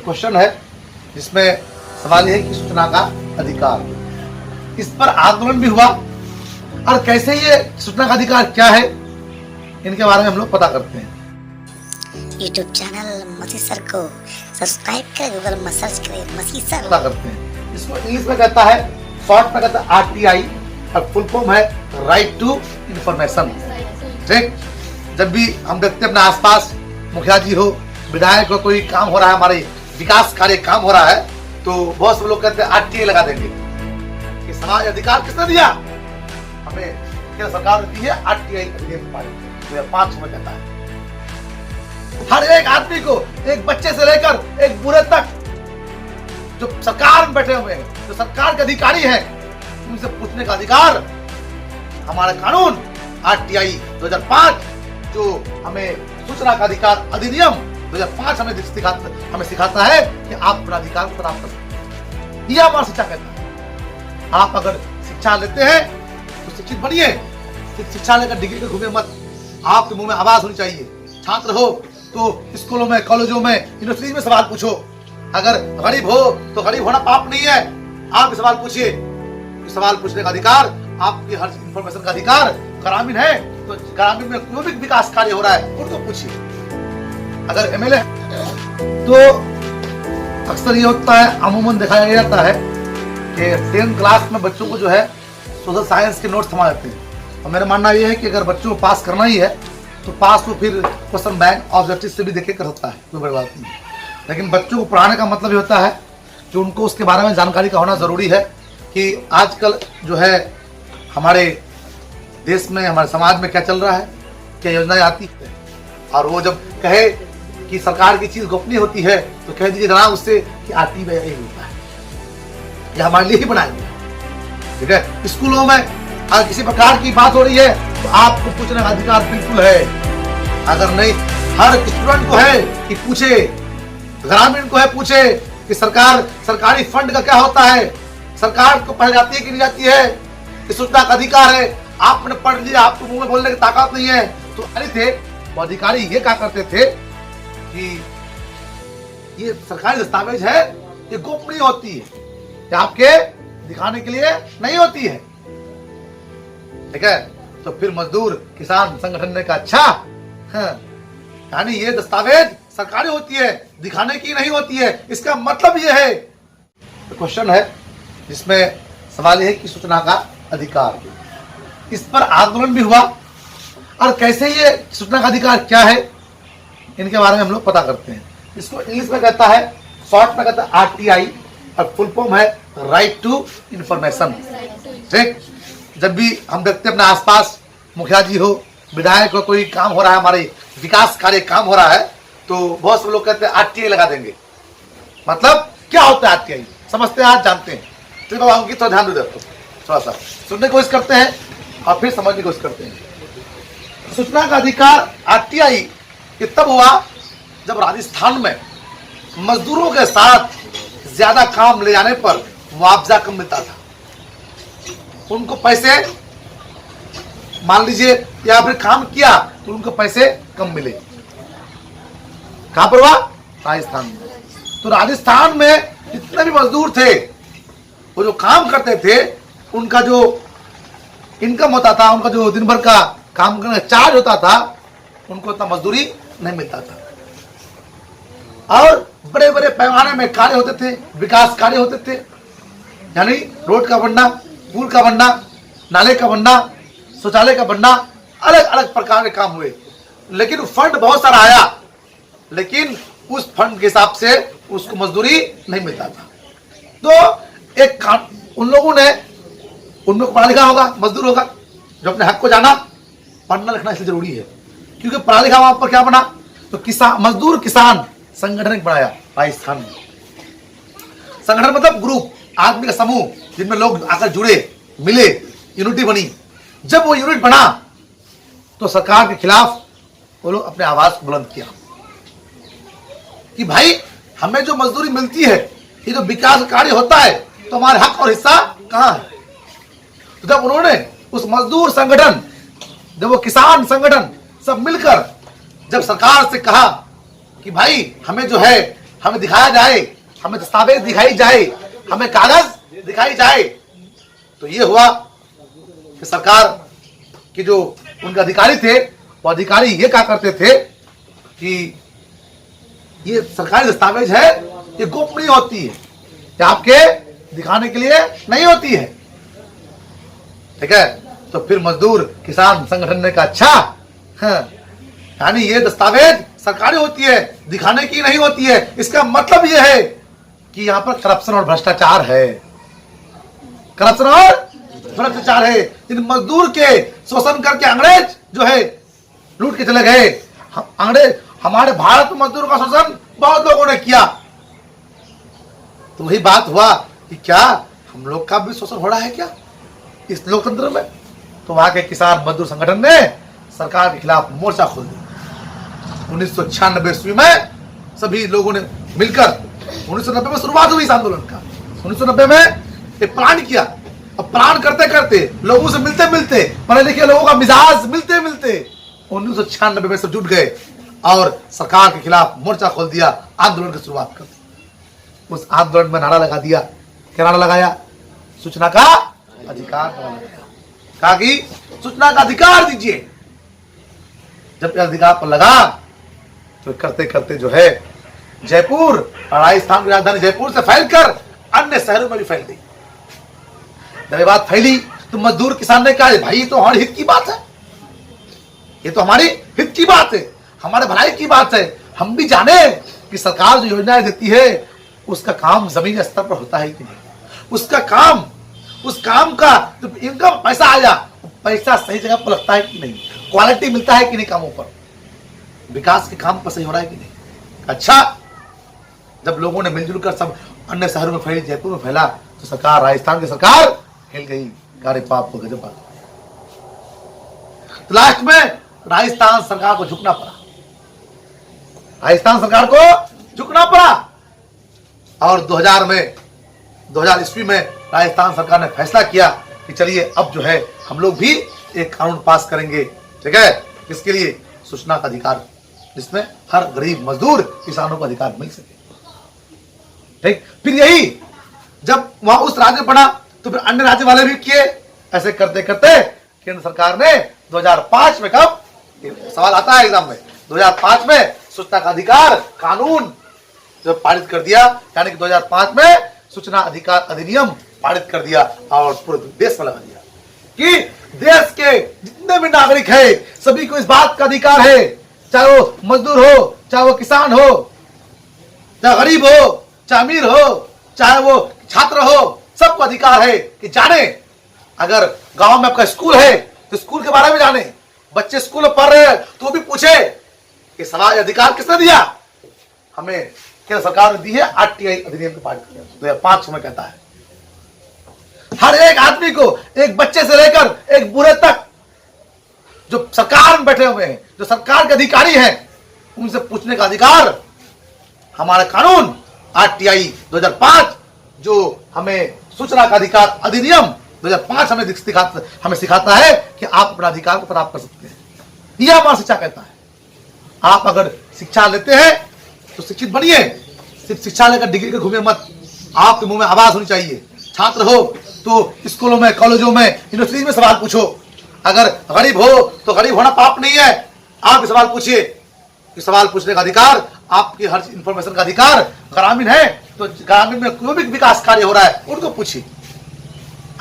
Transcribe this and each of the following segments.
Question है जिसमें सवाल है कि सूचना का अधिकार, इस पर आंदोलन भी हुआ और कैसे ये सूचना का अधिकार क्या है इनके बारे में हम लोग पता करते हैं। यूट्यूब चैनल मसी सर को सब्सक्राइब करें, गूगल में सर्च करें मसी सर। पता करते हैं, इसको इंग्लिश में कहता है, शॉर्ट में कहता है आरटीआई और फुल फॉर्म है राइट टू इंफॉर्मेशन। ठीक, जब भी हम देखते हैं अपने आसपास मुखिया जी हो, विधायक हो, कोई काम हो रहा है, हमारे विकास कार्य काम हो रहा है, तो बहुत से लोग कहते हैं आरटीआई लगा देंगे। कि समाज अधिकार किसने दिया? हमें केंद्र सरकार देती है आरटीआई अधिनियम 2005 में कहता है हर एक आदमी को, एक बच्चे से लेकर एक बूढ़े तक, जो सरकार में बैठे हुए हैं, जो सरकार के अधिकारी हैं, उनसे पूछने का अधिकार हमारा कानून आरटीआई 2005 जो हमें सूचना का अधिकार अधिनियम 2005 हमें सिखाता है कि आप अपना अधिकार प्राप्त कर सकते हैं। यह हमारा शिक्षा कहता है। आप अगर शिक्षा लेते हैं तो शिक्षित बनिए, शिक्षा लेकर डिग्री पे घूमे मत। आपके मुंह में आवाज होनी चाहिए। छात्र हो तो स्कूलों में, कॉलेजों में, यूनिवर्सिटी में सवाल पूछो। अगर गरीब हो तो गरीब होना पाप नहीं है, आप सवाल पूछिए। सवाल पूछने का अधिकार, आपकी हर इंफॉर्मेशन का अधिकार। ग्रामीण है तो ग्रामीण में कोई भी विकास कार्य हो रहा है उनको पूछिए। अगर एमएलए तो अक्सर ये होता है, अमूमन दिखाया जाता है कि 10th क्लास में बच्चों को जो है सोशल साइंस के नोट्स थमा जाते हैं। और मेरा मानना ये है कि अगर बच्चों को पास करना ही है तो पास तो फिर क्वेश्चन बैंक ऑब्जेक्टिव से भी देखे कर सकता है, कोई बड़ी बात नहीं। लेकिन बच्चों को पढ़ाने का मतलब ये होता है कि उनको उसके बारे में जानकारी का होना जरूरी है कि आजकल जो है हमारे देश में, हमारे समाज में क्या चल रहा है, क्या योजनाएं आती है। और वो जब कहे कि सरकार की चीज गोपनीय होती है तो कह दीजिए जनाब उससे कि आरटीआई यही होता है, ये हमारे लिए ही बनाया गया है। ठीक है, स्कूलों में अगर किसी प्रकार की बात हो रही है तो आपको पूछने का अधिकार बिल्कुल है। अगर नहीं, हर स्टूडेंट को है कि पूछे, ग्रामीण को है पूछे कि सरकारी फंड का क्या होता है, सरकार को पढ़ जाती है कि नहीं जाती है, इस सूचना का अधिकार है। आपने पढ़ लिया, आपको मुंह में बोलने की ताकत नहीं है तो अरे थे वो अधिकारी ये क्या करते थे कि ये सरकारी दस्तावेज है, ये गोपनीय होती है, ये आपके दिखाने के लिए नहीं होती है। ठीक है, तो फिर मजदूर किसान संगठन ने कहा अच्छा, यानी ये दस्तावेज सरकारी होती है, दिखाने की नहीं होती है, इसका मतलब ये है। तो क्वेश्चन है जिसमें सवाल है कि सूचना का अधिकार, इस पर आंदोलन भी हुआ और कैसे ये सूचना का अधिकार क्या है इनके बारे में हम लोग पता करते हैं। इसको इंग्लिश में कहता है, शॉर्ट में कहता है आरटीआई और फुल फॉर्म है राइट टू इंफॉर्मेशन। ठीक, जब भी हम देखते हैं अपने आसपास मुखिया जी हो, विधायक हो, कोई काम हो रहा है, हमारे विकास कार्य काम हो रहा है, तो बहुत से लोग कहते हैं आरटीआई लगा देंगे। मतलब क्या होता है आरटीआई? समझते हैं, आज जानते हैं। तो बाबा उनकी तो ध्यान दे, थोड़ा सा सुनने की कोशिश करते हैं और फिर समझने की कोशिश करते हैं। सूचना का अधिकार आरटीआई तब हुआ जब राजस्थान में मजदूरों के साथ ज्यादा काम ले जाने पर मुआवजा कम मिलता था। उनको पैसे, मान लीजिए, या फिर काम किया तो उनको पैसे कम मिले। कहां पर हुआ? राजस्थान में। तो राजस्थान में जितने भी मजदूर थे वो जो काम करते थे, उनका जो इनकम होता था, उनका जो दिन भर का काम करने का चार्ज होता था, उनको इतना मजदूरी नहीं मिलता था। और बड़े बड़े पैमाने में कार्य होते थे, विकास कार्य होते थे, यानी रोड का बनना, पुल का बनना, नाले का बनना, शौचालय का बनना, अलग अलग प्रकार के काम हुए। लेकिन फंड बहुत सारा आया, लेकिन उस फंड के हिसाब से उसको मजदूरी नहीं मिलता था। तो एक उन लोगों ने, उनमें पढ़ा लिखा होगा, मजदूर होगा, जो अपने हक को जाना, पढ़ना लिखना इसलिए जरूरी है क्योंकि पढ़ा लिखा वहां पर क्या बना, तो किसान, मजदूर किसान संगठन बनाया राजस्थान में। संगठन मतलब ग्रुप, आदमी का समूह जिनमें लोग आकर जुड़े, मिले, यूनिटी बनी। जब वो यूनिट बना तो सरकार के खिलाफ वो लोग अपने आवाज को बुलंद किया कि भाई हमें जो मजदूरी मिलती है, ये जो विकास कार्य होता है, तो हमारे हक और हिस्सा कहां है। तो जब उन्होंने उस मजदूर संगठन, जब वो किसान संगठन सब मिलकर जब सरकार से कहा कि भाई हमें जो है हमें दिखाया जाए, हमें दस्तावेज दिखाई जाए, हमें कागज दिखाई जाए। तो ये हुआ कि सरकार के जो उनके अधिकारी थे, वो अधिकारी ये कहा करते थे कि ये सरकारी दस्तावेज है, ये गोपनीय होती है, ये आपके दिखाने के लिए नहीं होती है। ठीक है, तो फिर मजदूर किसान संगठन ने कहा अच्छा, यानी ये दस्तावेज सरकारी होती है, दिखाने की नहीं होती है। इसका मतलब ये है कि यहाँ पर करप्शन और भ्रष्टाचार है, करप्शन और भ्रष्टाचार है। इन मजदूर के शोषण करके अंग्रेज जो है लूट के चले गए। अंग्रेज, हमारे भारत में मजदूरों का शोषण बहुत लोगों ने किया। तो वही बात हुआ कि क्या हम लोग का भी शोषण हो रहा है क्या इस लोकतंत्र में? तो वहां के किसान मजदूर संगठन ने सरकार के खिलाफ मोर्चा खोल दिया। 1996 ईस्वी में सभी लोगों ने मिलकर, 1990 में शुरुआत हुई इस आंदोलन का। 1990 में एक प्लान किया। अब प्लान करते करते, लोगों से मिलते मिलते, पढ़े लिखे लोगों का मिजाज मिलते मिलते 1996 में सब जुट गए और सरकार के खिलाफ मोर्चा खोल दिया, आंदोलन की शुरुआत कर दी। उस आंदोलन में नारा लगा दिया। क्या नारा लगाया? सूचना का अधिकार लगाया। कहा कि सूचना का अधिकार दीजिए। जब अधिकार पर लगा तो करते करते जो है जयपुर, राजस्थान की राजधानी जयपुर से फैलकर अन्य शहरों में भी फैल गई। जब ये बात फैली तो मजदूर किसान ने कहा भाई ये तो हमारे हित की बात है, ये तो हमारी हित की बात है, हमारे भलाई की बात है। हम भी जाने कि सरकार जो योजनाएं देती है उसका काम जमीनी स्तर पर होता है कि नहीं, उसका काम, उस काम का जो इनकम पैसा आया, पैसा सही जगह पर लगता है कि नहीं, क्वालिटी मिलता है कि नहीं कामों पर, विकास के काम पर सही हो रहा है कि नहीं। अच्छा, जब लोगों ने मिलजुल कर सब अन्य शहरों में फैली, जयपुर में फैला, तो सरकार, राजस्थान की सरकार हिल गई। गाड़ी पाप को गजब। तो लास्ट में राजस्थान सरकार को झुकना पड़ा, राजस्थान सरकार को झुकना पड़ा। और 2000 ईस्वी में राजस्थान सरकार ने फैसला किया कि चलिए अब जो है हम लोग भी एक कानून पास करेंगे। ठीक है, किसके लिए? सूचना का अधिकार, जिसमें हर गरीब मजदूर किसानों को अधिकार मिल सके। ठीक, फिर यही जब वहां उस राज्य पड़ा तो फिर अन्य राज्य वाले भी किए। ऐसे करते करते केंद्र सरकार ने 2005 में, कब सवाल आता है एग्जाम में, 2005 में सूचना का अधिकार कानून जब पारित कर दिया, यानी कि 2005 में सूचना अधिकार अधिनियम पारित कर दिया और पूरे देश में लगा दिया कि देश के जितने भी नागरिक हैं सभी को इस बात का अधिकार है, चाहे वो मजदूर हो, चाहे वो किसान हो, चाहे गरीब हो, चाहे अमीर हो, चाहे वो छात्र हो, सबको अधिकार है कि जाने। अगर गांव में आपका स्कूल है तो स्कूल के बारे में जाने, बच्चे स्कूल में पढ़ रहे हैं तो भी पूछे कि सवाल अधिकार किसने दिया? हमें केंद्र सरकार ने दी है, आरटीआई अधिनियम को पारित किया 2005 में। कहता है हर एक आदमी को, एक बच्चे से लेकर एक बूढ़े तक, जो सरकार में बैठे हुए हैं, जो सरकार के अधिकारी हैं, उनसे पूछने का अधिकार हमारा कानून आरटीआई 2005, जो हमें सूचना का अधिकार अधिनियम 2005 हमें सिखाता है कि आप अपना अधिकार को प्राप्त कर सकते हैं। यह हमारा शिक्षा कहता है। आप अगर शिक्षा लेते हैं तो शिक्षित बनिए, सिर्फ शिक्षा लेकर डिग्री के घूमे मत। आपके मुंह में आवाज होनी चाहिए। छात्र हो तो स्कूलों में, कॉलेजों में, यूनिवर्सिटी में सवाल पूछो। अगर गरीब हो तो गरीब होना पाप नहीं है, आप भी सवाल पूछिए। सवाल पूछने का अधिकार, आपकी हर इंफॉर्मेशन का अधिकार। ग्रामीण है तो ग्रामीण में कोई भी विकास कार्य हो रहा है उनको पूछिए।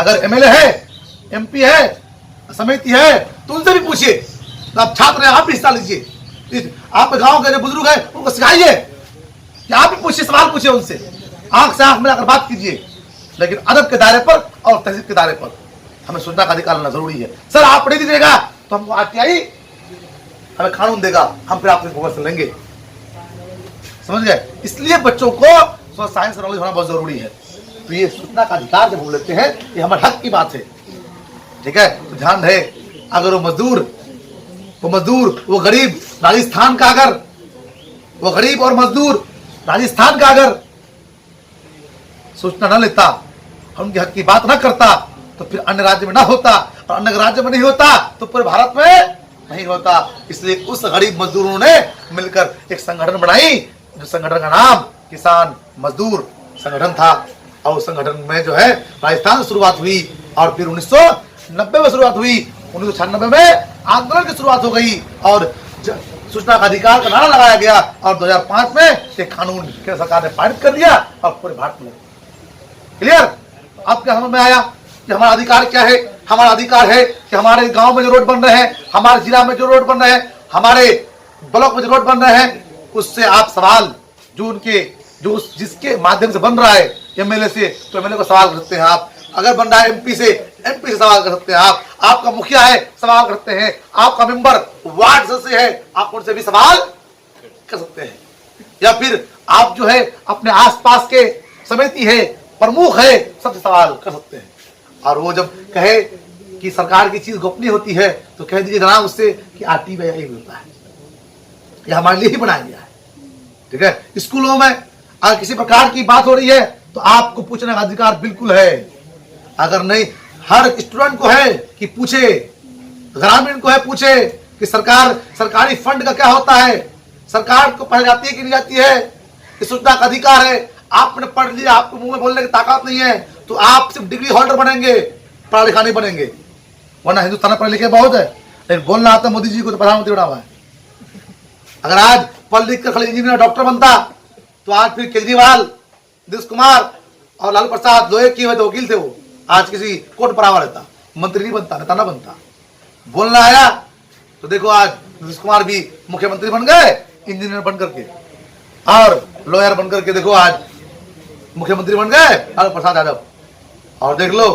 अगर एमएलए है, एमपी है, समिति है तो उनसे भी पूछिए। तो आप छात्र हैं, आप भी हिस्सा लीजिए। आप गांव के जो बुजुर्ग हैं उनको सिखाइए कि आप भी पूछिए, सवाल पूछिए उनसे, आंख से आंख मिलाकर बात कीजिए। लेकिन अदब के दायरे पर और तहजीब के दायरे पर हमें सूचना का अधिकार लेना जरूरी है। सर आप पढ़ी दीजिएगा तो हमको आरटीआई हमें कानून देगा, हम फिर आपसे इंफॉर्मेशन लेंगे। समझ गए? इसलिए बच्चों को साइंस नॉलेज होना बहुत जरूरी है। तो ये सूचना का अधिकार जब हम लेते हैं, ये हमारे हक की बात है। ठीक है, तो ध्यान रहे, अगर वो मजदूर, वो गरीब राजस्थान का, अगर वो गरीब और मजदूर राजस्थान का अगर सूचना न लेता, उनके हक की बात न करता, तो फिर अन्य राज्य में ना होता, और अन्य राज्य में नहीं होता तो पूरे भारत में नहीं होता। इसलिए उस गरीब मजदूरों ने मिलकर एक संगठन बनाई, जो संगठन का नाम किसान मजदूर संगठन था, और उस संगठन में जो है राजस्थान से शुरुआत हुई और फिर 1990 में शुरुआत हुई। 1996 में आंदोलन की शुरुआत हो गई और सूचना का अधिकार का नारा लगाया गया और 2005 में एक कानून केंद्र सरकार ने पारित कर दिया और पूरे भारत में। क्लियर? अब क्या समझ में आया कि हमारा अधिकार क्या है? हमारा अधिकार है कि हमारे गांव में जो रोड बन रहे हैं, हमारे जिला में जो रोड बन रहे हैं, हमारे ब्लॉक में जो रोड बन रहे हैं, उससे आप सवाल जो जिसके माध्यम से बन रहा है एमएलए से, तो एमएलए को सवाल कर सकते हैं आप। अगर बन रहा है एमपी से सवाल कर सकते हैं आप। आपका मुखिया है, सवाल कर सकते हैं। आपका मेंबर वार्ड सदस्य है, आप उनसे भी सवाल कर सकते हैं। या फिर आप जो है अपने आसपास के समिति है, प्रमुख है, सबसे सवाल कर सकते हैं। और वो जब कहे कि सरकार की चीज गोपनीय होती है तो कह दीजिए जनाब उससे कि आरटी में यही मिलता है, यह हमारे लिए ही बनाया गया है। ठीक है? स्कूलों में अगर किसी प्रकार की बात हो रही है तो आपको पूछने का अधिकार बिल्कुल है। अगर नहीं, हर स्टूडेंट को है कि पूछे, ग्रामीण को है पूछे कि सरकारी फंड का क्या होता है, सरकार को पढ़ जाती है कि नहीं जाती है, इस सूचना का अधिकार है। आपने पढ़ लिया, आपको मुंह में बोलने की ताकत नहीं है तो आप सिर्फ डिग्री होल्डर बनेंगे, पढ़ा लिखा नहीं बनेंगे। वरना हिंदुस्तान में पढ़े लिखे बहुत है, लेकिन बोलना आता मोदी जी को तो प्रधानमंत्री बना हुआ है। अगर आज पढ़ लिख कर खाली इंजीनियर डॉक्टर बनता तो आज फिर केजरीवाल, नीतीश कुमार और लालू प्रसाद लोहे की तो वकील थे, वो आज किसी कोर्ट पर आवा रहता, मंत्री नहीं बनता, नेता ना बनता। बोलना आया तो देखो आज नीतीश कुमार भी मुख्यमंत्री बन गए इंजीनियर बन करके, और लॉयर बन करके देखो आज मुख्यमंत्री बन गए लालू प्रसाद यादव। और देख लो